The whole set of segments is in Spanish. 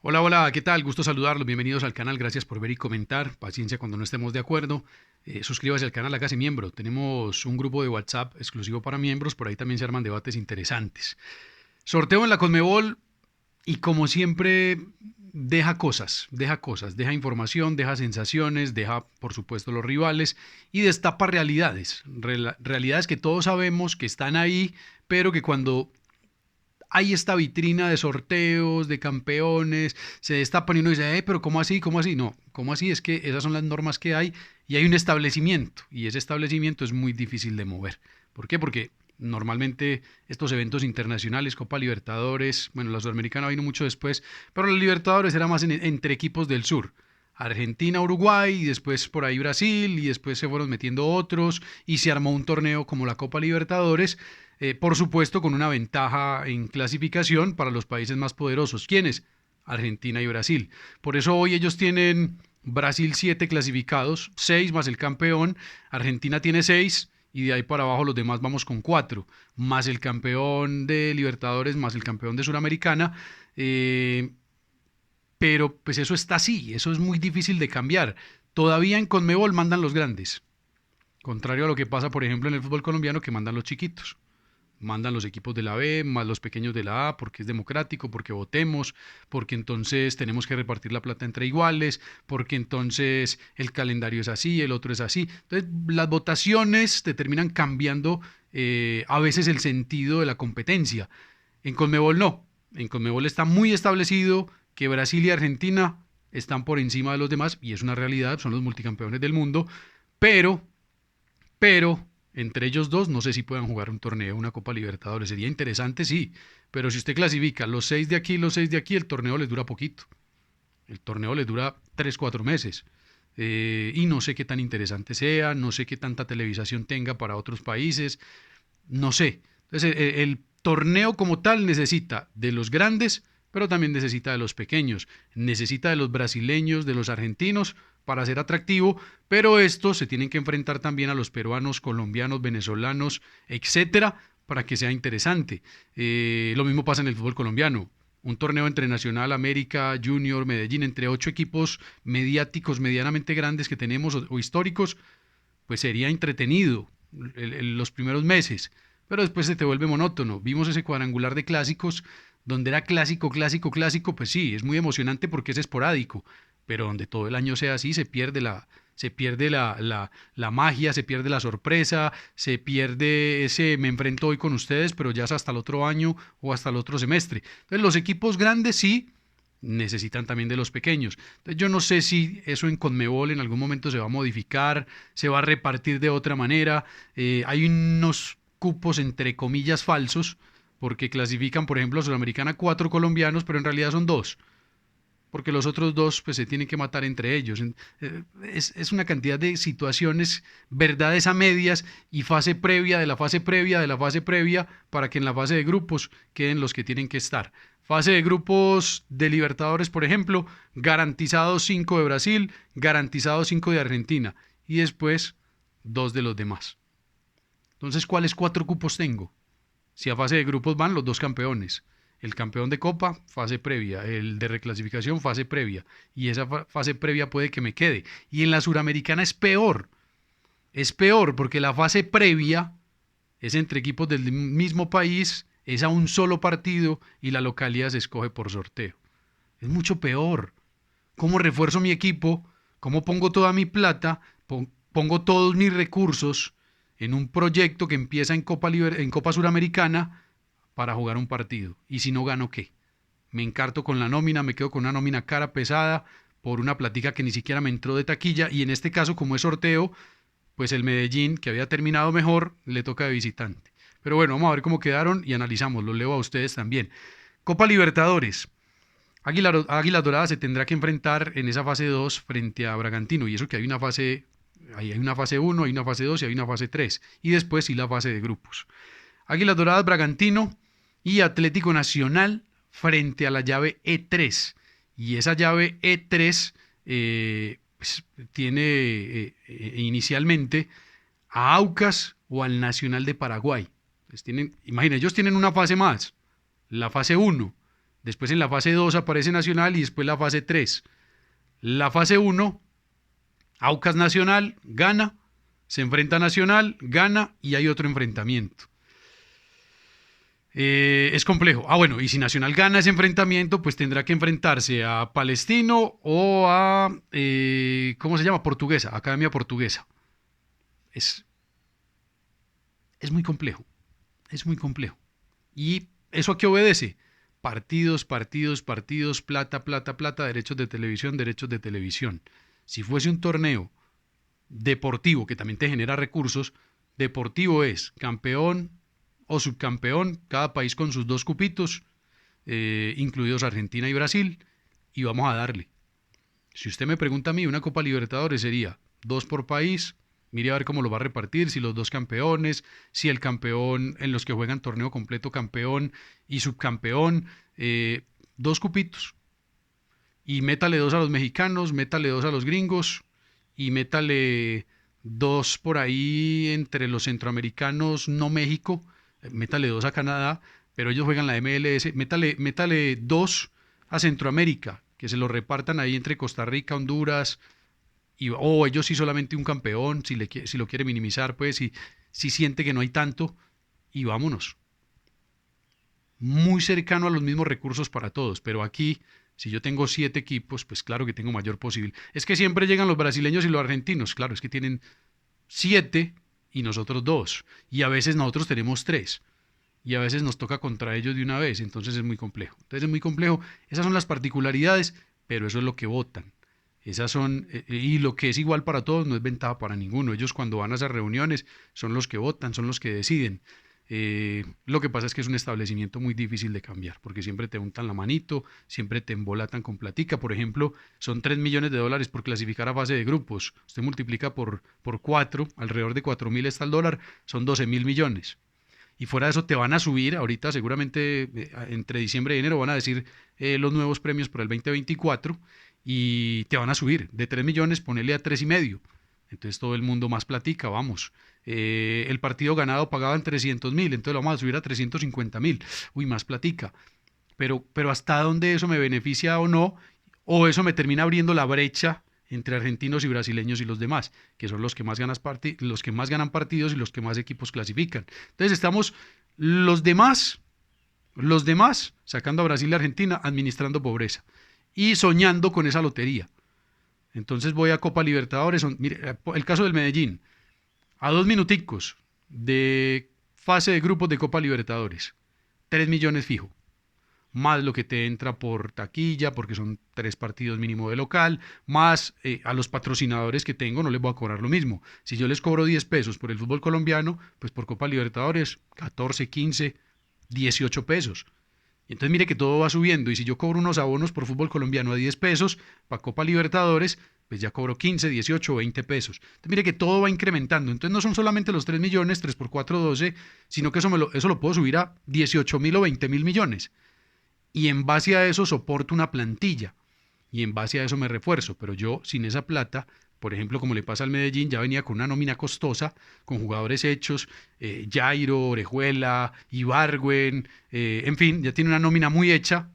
Hola, hola, ¿qué tal? Gusto saludarlos, bienvenidos al canal, gracias por ver y comentar, paciencia cuando no estemos de acuerdo, suscríbase al canal, hágase miembro, tenemos un grupo de WhatsApp exclusivo para miembros, por ahí también se arman debates interesantes. Sorteo en la Conmebol y como siempre deja información, deja sensaciones, deja por supuesto los rivales y destapa realidades, realidades que todos sabemos que están ahí, pero que cuando hay esta vitrina de sorteos, de campeones, se destapan y uno dice, pero ¿cómo así? ¿Cómo así? No, ¿cómo así? Es que esas son las normas que hay y hay un establecimiento y ese establecimiento es muy difícil de mover. ¿Por qué? Porque normalmente estos eventos internacionales, Copa Libertadores, bueno, la Sudamericana vino mucho después, pero la Libertadores era más entre equipos del sur. Argentina, Uruguay, y después por ahí Brasil, y después se fueron metiendo otros, y se armó un torneo como la Copa Libertadores, por supuesto con una ventaja en clasificación para los países más poderosos. ¿Quiénes? Argentina y Brasil. Por eso hoy ellos tienen Brasil 7 clasificados, 6 más el campeón, Argentina tiene 6 y de ahí para abajo los demás vamos con 4, más el campeón de Libertadores, más el campeón de Suramericana. Pero pues eso está así, eso es muy difícil de cambiar. Todavía en Conmebol mandan los grandes, contrario a lo que pasa, por ejemplo, en el fútbol colombiano, que mandan los chiquitos. Mandan los equipos de la B, más los pequeños de la A, porque es democrático, porque votemos, porque entonces tenemos que repartir la plata entre iguales, porque entonces el calendario es así, el otro es así. Entonces, las votaciones determinan cambiando a veces el sentido de la competencia. En Conmebol no. En Conmebol está muy establecido que Brasil y Argentina están por encima de los demás y es una realidad, son los multicampeones del mundo, pero pero entre ellos dos no sé si puedan jugar un torneo, una Copa Libertadores. Sería interesante, sí, pero si usted clasifica los 6 de aquí, los 6 de aquí, el torneo les dura poquito. El torneo les dura 3 4 meses. Y no sé qué tan interesante sea, no sé qué tanta televisación tenga para otros países, no sé. Entonces, el torneo como tal necesita de los grandes, pero también necesita de los pequeños, necesita de los brasileños, de los argentinos para ser atractivo, pero estos se tienen que enfrentar también a los peruanos, colombianos, venezolanos, etcétera, para que sea interesante. Lo mismo pasa en el fútbol colombiano. Un torneo entre Nacional, América, Junior, Medellín, entre 8 equipos mediáticos medianamente grandes que tenemos o históricos, pues sería entretenido los primeros meses, pero después se te vuelve monótono. Vimos ese cuadrangular de clásicos donde era clásico, clásico, clásico, pues sí, es muy emocionante porque es esporádico, pero donde todo el año sea así, se pierde la magia, se pierde la sorpresa, se pierde ese me enfrento hoy con ustedes, pero ya es hasta el otro año o hasta el otro semestre. Entonces los equipos grandes sí necesitan también de los pequeños. Entonces yo no sé si eso en Conmebol en algún momento se va a modificar, se va a repartir de otra manera. Hay unos cupos entre comillas falsos, porque clasifican, por ejemplo, a Sudamericana 4 colombianos, pero en realidad son dos, porque los otros dos pues se tienen que matar entre ellos. Es una cantidad de situaciones, verdades a medias y fase previa de la fase previa de la fase previa para que en la fase de grupos queden los que tienen que estar. Fase de grupos de Libertadores, por ejemplo, garantizados 5 de Brasil, garantizados 5 de Argentina y después 2 de los demás. Entonces, ¿cuáles 4 cupos tengo? Si a fase de grupos van los dos campeones. El campeón de Copa, fase previa. El de reclasificación, fase previa. Y esa fase previa puede que me quede. Y en la Suramericana es peor. Es peor porque la fase previa es entre equipos del mismo país, es a un solo partido y la localidad se escoge por sorteo. Es mucho peor. ¿Cómo refuerzo mi equipo? ¿Cómo pongo toda mi plata? Pongo todos mis recursos en un proyecto que empieza en Copa Suramericana para jugar un partido. Y si no gano, ¿qué? Me encarto con la nómina, me quedo con una nómina cara pesada por una platica que ni siquiera me entró de taquilla. Y en este caso, como es sorteo, pues el Medellín, que había terminado mejor, le toca de visitante. Pero bueno, vamos a ver cómo quedaron y analizamos. Lo leo a ustedes también. Copa Libertadores. Águila Dorada se tendrá que enfrentar en esa fase 2 frente a Bragantino. Y eso que hay una fase 1, hay una fase 2 y hay una fase 3. Y después sí la fase de grupos. Águilas Doradas, Bragantino y Atlético Nacional frente a la llave E3. Y esa llave E3 pues, tiene inicialmente a Aucas o al Nacional de Paraguay. Pues imaginen, ellos tienen una fase más, la fase 1, Después en la fase 2 aparece Nacional y después la fase 3. La fase 1, Aucas Nacional, gana, se enfrenta a Nacional, gana y hay otro enfrentamiento. Es complejo. Bueno, y si Nacional gana ese enfrentamiento, pues tendrá que enfrentarse a Palestino o a, ¿cómo se llama? Portuguesa, Academia Portuguesa. Es, es muy complejo, es muy complejo. ¿Y eso a qué obedece? Partidos, partidos, partidos, plata, plata, plata, derechos de televisión, derechos de televisión. Si fuese un torneo deportivo que también te genera recursos, deportivo es campeón o subcampeón, cada país con sus dos cupitos, incluidos Argentina y Brasil, y vamos a darle. Si usted me pregunta a mí, una Copa Libertadores sería dos por país, mire a ver cómo lo va a repartir, si los dos campeones, si el campeón en los que juegan torneo completo campeón y subcampeón, dos cupitos. Y métale dos a los mexicanos, métale dos a los gringos y métale dos por ahí entre los centroamericanos, no México, métale dos a Canadá, pero ellos juegan la MLS, métale dos a Centroamérica, que se lo repartan ahí entre Costa Rica, Honduras, o ellos sí solamente un campeón, si lo quiere minimizar, pues si siente que no hay tanto, y vámonos. Muy cercano a los mismos recursos para todos, pero aquí, si yo tengo 7 equipos, pues claro que tengo mayor posibilidad. Es que siempre llegan los brasileños y los argentinos, claro, es que tienen 7 y nosotros 2, y a veces nosotros tenemos 3 y a veces nos toca contra ellos de una vez, entonces es muy complejo. Entonces es muy complejo, esas son las particularidades, pero eso es lo que votan. Esas son, y lo que es igual para todos no es ventaja para ninguno. Ellos cuando van a esas reuniones son los que votan, son los que deciden. Lo que pasa es que es un establecimiento muy difícil de cambiar, porque siempre te untan la manito, siempre te embolatan con platica. Por ejemplo, son 3 millones de dólares por clasificar a fase de grupos. Usted multiplica por 4, alrededor de 4.000 está el dólar, son 12.000 millones. Y fuera de eso te van a subir, ahorita seguramente entre diciembre y enero van a decir los nuevos premios para el 2024 y te van a subir de 3 millones, ponele a 3,5. Entonces todo el mundo más platica, vamos. El partido ganado pagaban 300.000, entonces lo vamos a subir a 350.000. Uy, más platica. Pero ¿hasta dónde eso me beneficia o no? O eso me termina abriendo la brecha entre argentinos y brasileños y los demás, que son los que más ganan partidos y los que más equipos clasifican. Entonces estamos los demás, sacando a Brasil y Argentina, administrando pobreza y soñando con esa lotería. Entonces voy a Copa Libertadores, mire, el caso del Medellín, a 2 minuticos de fase de grupos de Copa Libertadores, 3 millones fijo, más lo que te entra por taquilla, porque son 3 partidos mínimo de local, más a los patrocinadores que tengo no les voy a cobrar lo mismo. Si yo les cobro 10 pesos por el fútbol colombiano, pues por Copa Libertadores 14, 15, 18 pesos. Y entonces mire que todo va subiendo y si yo cobro unos abonos por fútbol colombiano a 10 pesos para Copa Libertadores, pues ya cobro 15, 18 o 20 pesos. Entonces mire que todo va incrementando. Entonces no son solamente los 3 millones, 3 por 4, 12, sino que eso lo puedo subir a 18.000 o 20.000 millones. Y en base a eso soporto una plantilla y en base a eso me refuerzo. Pero yo sin esa plata, por ejemplo, como le pasa al Medellín, ya venía con una nómina costosa, con jugadores hechos, Jairo, Orejuela, Ibargüen, en fin, ya tiene una nómina muy hecha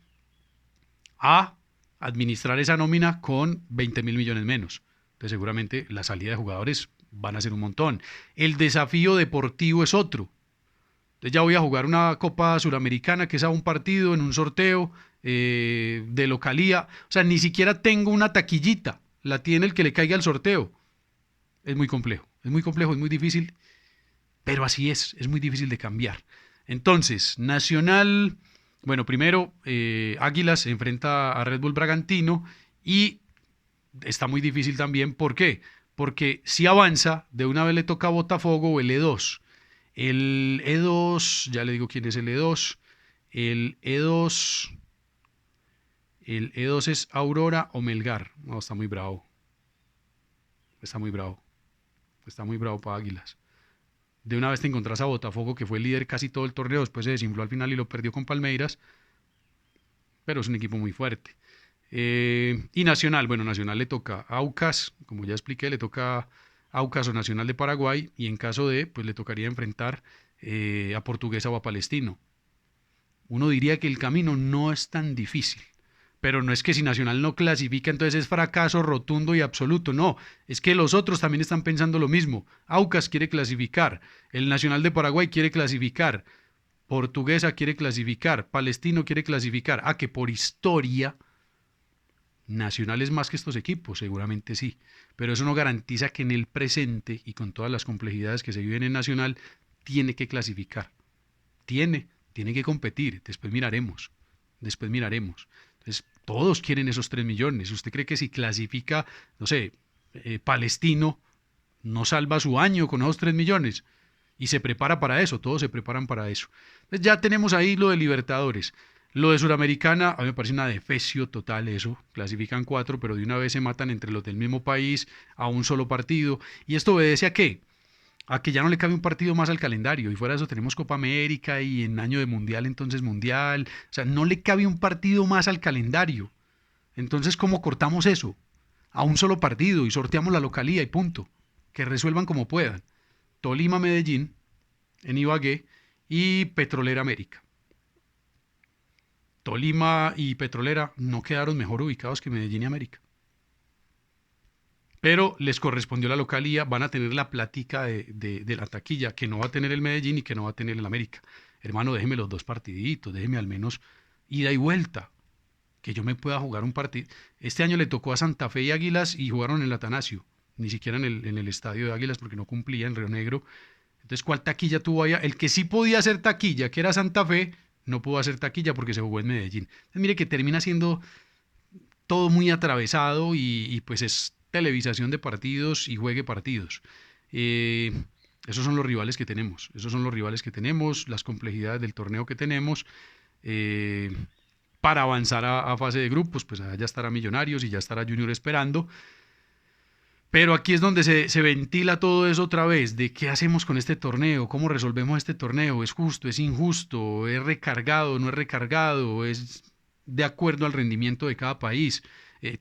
a administrar esa nómina con 20.000 millones menos. Entonces seguramente la salida de jugadores van a ser un montón. El desafío deportivo es otro. Entonces ya voy a jugar una Copa Suramericana que es a un partido en un sorteo de localía. O sea, ni siquiera tengo una taquillita. La tiene el que le caiga al sorteo. Es muy complejo, es muy complejo, es muy difícil. Pero así es muy difícil de cambiar. Entonces, Nacional, bueno, primero Águilas se enfrenta a Red Bull Bragantino y está muy difícil también. ¿Por qué? Porque si avanza, de una vez le toca a Botafogo o el E2. El E2, ya le digo quién es el E2. El E2, el E2 es Aurora o Melgar. No, está muy bravo. Está muy bravo. Está muy bravo para Águilas. De una vez te encontrás a Botafogo, que fue el líder casi todo el torneo, después se desinfló al final y lo perdió con Palmeiras, pero es un equipo muy fuerte. Y Nacional, bueno, Nacional le toca a Aucas, como ya expliqué, le toca a Aucas o Nacional de Paraguay, y en caso de, pues le tocaría enfrentar a Portuguesa o a Palestino. uno diría que el camino no es tan difícil. Pero no es que si Nacional no clasifica, entonces es fracaso rotundo y absoluto. No, es que los otros también están pensando lo mismo. Aucas quiere clasificar, el Nacional de Paraguay quiere clasificar, Portuguesa quiere clasificar, Palestino quiere clasificar. Ah, que por historia Nacional es más que estos equipos, seguramente sí. Pero eso no garantiza que en el presente y con todas las complejidades que se viven en Nacional, tiene que clasificar. Tiene que competir. Después miraremos. Después miraremos. Entonces, todos quieren esos 3 millones. ¿Usted cree que si clasifica, no sé, Palestino, no salva su año con esos 3 millones? Y se prepara para eso, todos se preparan para eso. Entonces ya tenemos ahí lo de Libertadores. Lo de Suramericana, a mí me parece una defecio total eso. Clasifican 4, pero de una vez se matan entre los del mismo país a un solo partido. ¿Y esto obedece a qué? A que ya no le cabe un partido más al calendario. Y fuera de eso tenemos Copa América y en año de Mundial, entonces Mundial. O sea, no le cabe un partido más al calendario. Entonces, ¿cómo cortamos eso? A un solo partido y sorteamos la localía y punto. Que resuelvan como puedan. Tolima, Medellín, en Ibagué, y Petrolera América. Tolima y Petrolera no quedaron mejor ubicados que Medellín y América. Pero les correspondió la localía, van a tener la plática de la taquilla, que no va a tener el Medellín y que no va a tener el América. Hermano, déjeme los dos partiditos, déjeme al menos ida y vuelta, que yo me pueda jugar un partido. Este año le tocó a Santa Fe y Águilas y jugaron en el Atanasio, ni siquiera en el estadio de Águilas porque no cumplía en Río Negro. Entonces, ¿cuál taquilla tuvo allá? El que sí podía hacer taquilla, que era Santa Fe, no pudo hacer taquilla porque se jugó en Medellín. Entonces, mire que termina siendo todo muy atravesado y pues es televisación de partidos y juegue partidos. Eh, Esos son los rivales que tenemos, esos son los rivales que tenemos, las complejidades del torneo que tenemos. eh, para avanzar a fase de grupos, pues allá ya estará Millonarios y ya estará Junior esperando. Pero aquí es donde se ventila todo eso otra vez, de qué hacemos con este torneo, cómo resolvemos este torneo, es justo, es injusto, es recargado, no es recargado, es de acuerdo al rendimiento de cada país.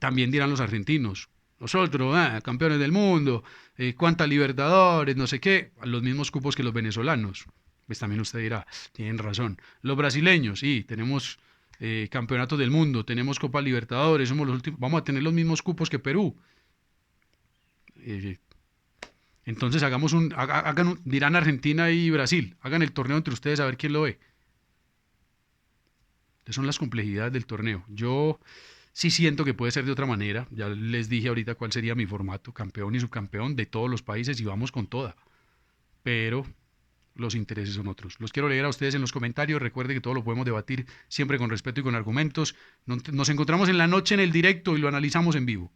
También dirán los argentinos, nosotros, campeones del mundo, cuántas Libertadores, no sé qué, los mismos cupos que los venezolanos. Pues también usted dirá, tienen razón. Los brasileños, sí, tenemos campeonatos del mundo, tenemos Copa Libertadores, somos los últimos, vamos a tener los mismos cupos que Perú. Eh, entonces dirán Argentina y Brasil, hagan el torneo entre ustedes a ver quién lo ve. Entonces son las complejidades del torneo. Yo sí siento que puede ser de otra manera. Ya les dije ahorita cuál sería mi formato, campeón y subcampeón de todos los países y vamos con toda. Pero los intereses son otros. Los quiero leer a ustedes en los comentarios. Recuerde que todo lo podemos debatir siempre con respeto y con argumentos. Nos encontramos en la noche en el directo y lo analizamos en vivo.